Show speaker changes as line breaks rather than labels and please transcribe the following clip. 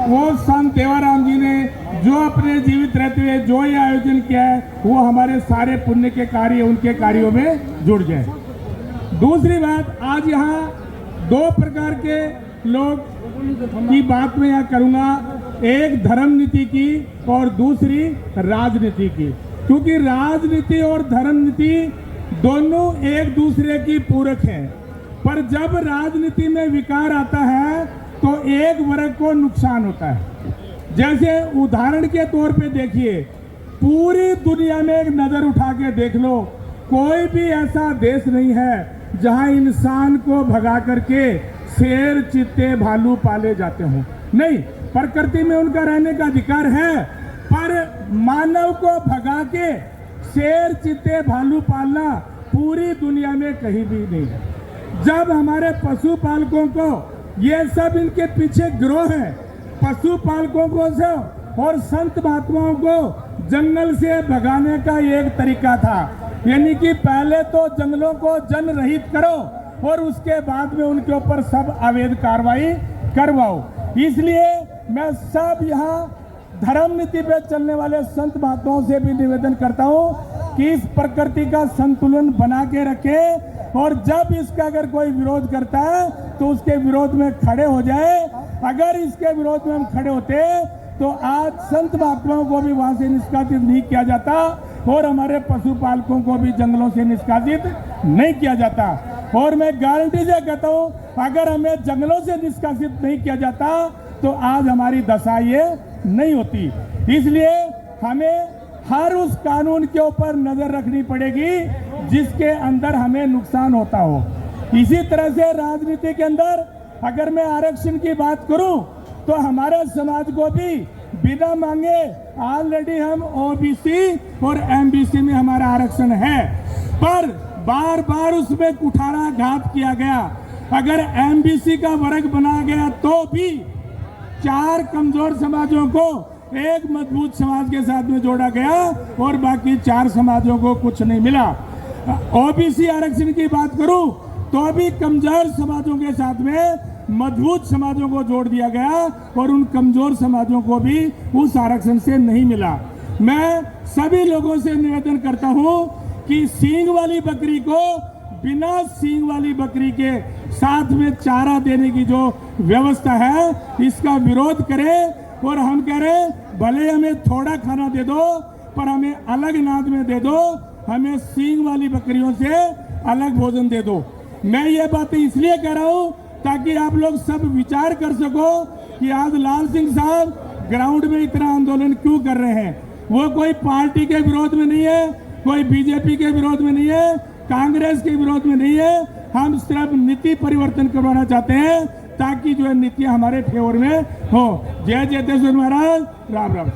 वो संत देवाराम जी ने जो अपने जीवित रहते हुए जो ये आयोजन किया है, वो हमारे सारे पुण्य के कार्य उनके कार्यों में जुड़ जाए। दूसरी बात, आज यहाँ दो प्रकार के लोग की बात मैं यहाँ करूँगा, एक धर्म नीति की और दूसरी राजनीति की, क्योंकि राजनीति और धर्म नीति दोनों एक दूसरे की पूरक हैं। पर जब राजनीति में विकार आता है तो एक वर्ग को नुकसान होता है। जैसे उदाहरण के तौर पे देखिए, पूरी दुनिया में एक नजर उठा के देख लो, कोई भी ऐसा देश नहीं है जहां इंसान को भगा करके शेर, चीते, भालू पाले जाते हों। नहीं, प्रकृति में उनका रहने का अधिकार है, पर मानव को भगा के शेर, चीते, भालू पालना पूरी दुनिया में कहीं भी नहीं है। जब हमारे पशुपालकों को, ये सब इनके पीछे गिरोह है, पशुपालकों को से और संत महात्माओं को जंगल से भगाने का एक तरीका था, यानी कि पहले तो जंगलों को जन रहित करो और उसके बाद में उनके ऊपर सब अवैध कार्रवाई करवाओ। इसलिए मैं सब यहाँ धर्म नीति पे चलने वाले संत महात्माओं से भी निवेदन करता हूँ कि इस प्रकृति का संतुलन बना के रखें, और जब इसका अगर कोई विरोध करता है तो उसके विरोध में खड़े हो जाए। अगर इसके विरोध में हम खड़े होते तो आज संत महात्माओं को भी वहां से निष्कासित नहीं किया जाता और हमारे पशुपालकों को भी जंगलों से निष्कासित नहीं किया जाता। और मैं गारंटी से कहता हूँ, अगर हमें जंगलों से निष्कासित नहीं किया जाता तो आज हमारी दशा ये नहीं होती। इसलिए हमें हर उस कानून के ऊपर नजर रखनी पड़ेगी जिसके अंदर हमें नुकसान होता हो। इसी तरह से राजनीति के अंदर अगर मैं आरक्षण की बात करूं तो हमारे समाज को भी बिना मांगे ऑलरेडी हम ओबीसी और एमबीसी में हमारा आरक्षण है, पर बार बार उसमें कुठाराघात किया गया। अगर एमबीसी का वर्ग बनाया गया तो भी 4 कमजोर समाजों को एक मजबूत समाज के साथ में जोड़ा गया और बाकी 4 समाजों को कुछ नहीं मिला। ओबीसी आरक्षण की बात करूं तो अभी कमजोर समाजों के साथ में मजबूत समाजों को जोड़ दिया गया और उन कमजोर समाजों को भी उस आरक्षण से नहीं मिला। मैं सभी लोगों से निवेदन करता हूं कि सींग वाली बकरी को बिना सींग वाली बकरी के साथ में चारा देने की जो व्यवस्था है, इसका विरोध करें। और हम कह रहे हैं, भले हमें थोड़ा खाना दे दो, पर हमें अलग अनाज में दे दो, हमें सींग वाली बकरियों से अलग भोजन दे दो। मैं ये बातें इसलिए कह रहा हूँ ताकि आप लोग सब विचार कर सको कि आज लाल सिंह साहब ग्राउंड में इतना आंदोलन क्यों कर रहे हैं। वो कोई पार्टी के विरोध में नहीं है, कोई बीजेपी के विरोध में नहीं है, कांग्रेस के विरोध में नहीं है। हम सिर्फ नीति परिवर्तन करवाना चाहते हैं ताकि जो है नीतियां हमारे फेवर में हो। जय जयतेश्वर महाराज, राम राम।